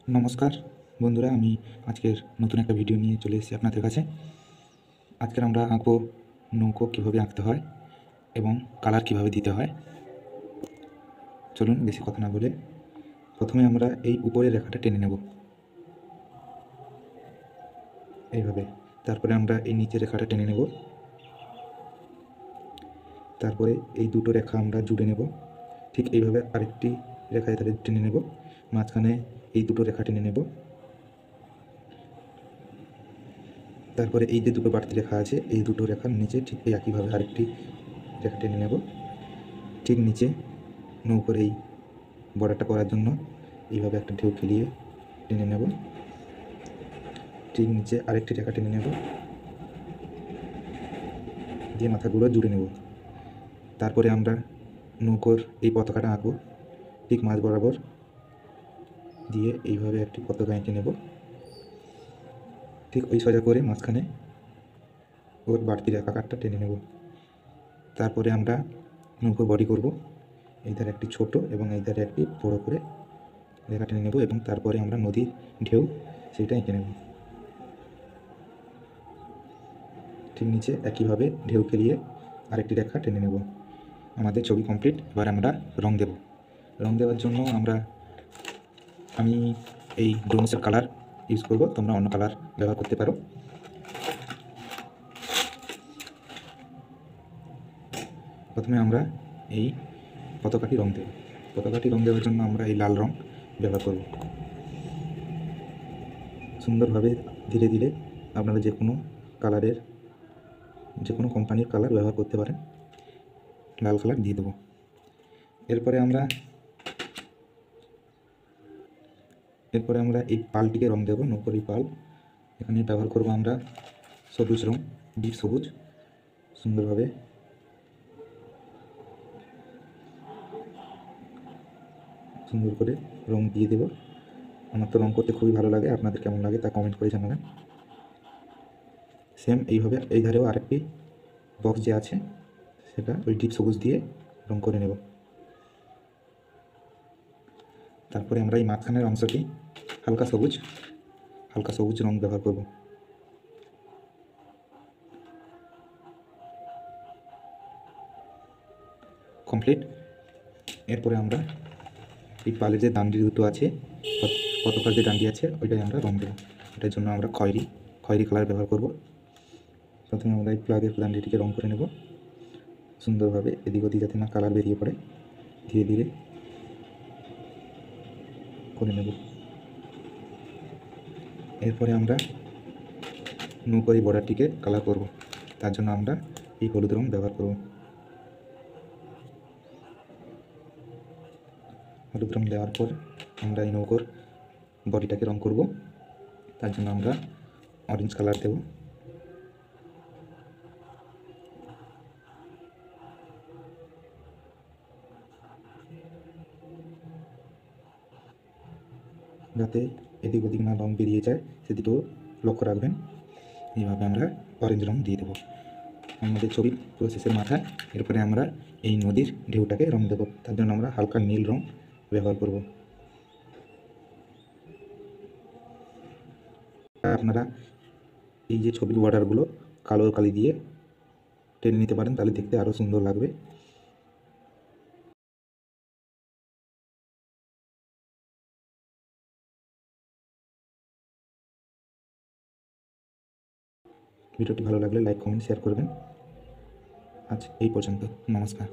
নমস্কার বন্ধুরা, আমি আজকের নতুন একটা ভিডিও নিয়ে চলে এসেছি আপনাদের কাছে। আজকের আমরা আঁকবো নৌকো কীভাবে আঁকতে হয় এবং কালার কীভাবে দিতে হয়। চলুন বেশি কথা না বলে প্রথমে আমরা এই উপরের রেখাটা টেনে নেব এইভাবে। তারপরে আমরা এই নিচের রেখাটা টেনে নেব। তারপরে এই দুটো রেখা আমরা জুড়ে নেব। ঠিক এইভাবে আরেকটি রেখা এধারে টেনে নেব। মাঝখানে এই দুটো রেখা টেনে নেব। তারপরে এই যে দুটো বাড়তি রেখা আছে, এই দুটো রেখার নিচে ঠিক এই একইভাবে আরেকটি রেখা টেনে নেব। ঠিক নিচে নৌকোর এই বর্ডারটা করার জন্য এইভাবে একটা ঢেউ খেলিয়ে টেনে নেব। ঠিক নিচে আরেকটি রেখা টেনে নেব, দিয়ে মাথাগুলো জুড়ে নেব। তারপরে আমরা নৌকোর এই পতাকাটা আঁকবো। ঠিক মাঝ বরাবর দিয়ে এইভাবে একটি পতাকা এঁকে নেব। ঠিক ওই সোজা করে মাঝখানে ওর বাড়তি রেখা কাটটা টেনে নেব। তারপরে আমরা নৌকোর বডি করব। এই ধারে একটি ছোট এবং এই ধারে একটি বড় করে রেখা টেনে নেব এবং তারপরে আমরা নদীর ঢেউ সেইটা এঁকে নেব। ঠিক নিচে একইভাবে ঢেউ খেলিয়ে আরেকটি রেখা টেনে নেব। আমাদের ছবি কমপ্লিট। এবার আমরা রং দেব। রং দেওয়ার জন্য আমি এই ডোমসের কালার ইউজ করব, তোমরা অন্য কালার ব্যবহার করতে পারো। প্রথমে আমরা এই পতাকাটি রং দেব। পতাকাটি রং দেওয়ার জন্য আমরা এই লাল রং ব্যবহার করব। সুন্দরভাবে ধীরে ধীরে আপনারা যে কোনো কালারের, যে কোনো কোম্পানির কালার ব্যবহার করতে পারেন। লাল কালার দিয়ে দেবো। এরপরে আমরা এই পালটিকে রং দেবো। নৌকোর এই পাল, এখানে ব্যবহার করব আমরা সবুজ রং, ডিপ সবুজ। সুন্দরভাবে সুন্দর করে রং দিয়ে দেব। আমার তো রং করতে খুবই ভালো লাগে, আপনাদের কেমন লাগে তা কমেন্ট করে জানাবেন। সেম এইভাবে এই ধারেও আরেকটি বক্স যে আছে সেটা ওই ডিপ সবুজ দিয়ে রং করে নেব। তারপরে আমরা এই মাঝখানের অংশটি হালকা সবুজ রং ব্যবহার করব। কমপ্লিট। এরপরে আমরা এই পালের যে ডান্ডি দুটো আছে, পতাকার যে ডান্ডি আছে, ওইটাই আমরা রং দেবো। এটার জন্য আমরা খয়েরি কালার ব্যবহার করব। প্রথমে আমরা এই প্লাগের ডান্ডিটিকে রং করে নেব সুন্দরভাবে, এদিক ওদিক যাতে না কালার বেরিয়ে পড়ে, ধীরে ধীরে করে নেব। এরপরে আমরা নৌকোর এই বর্ডারটিকে কালার করব। তার জন্য আমরা এই হলুদ রং ব্যবহার করব। হলুদ রং দেওয়ার পর আমরা এই নৌকোর বডিটাকে রং করব। তার জন্য আমরা অরেঞ্জ কালার দেব। যাতে এদিক ওদিক না রং বেরিয়ে যায় সেদিকেও লক্ষ্য রাখবেন। এইভাবে আমরা অরেঞ্জ রং দিয়ে দেবো আমাদের ছবির প্রসেসের মাথায়। এরপরে আমরা এই নদীর ঢেউটাকে রং দেবো। তার জন্য আমরা হালকা নীল রং ব্যবহার করব। আপনারা এই যে ছবির বর্ডারগুলো কালো কালি দিয়ে টেনে নিতে পারেন, তাহলে দেখতে আরও সুন্দর লাগবে। ভিডিওটি ভালো লাগলে লাইক, কমেন্ট, শেয়ার করবেন। আজ এই পর্যন্ত। নমস্কার।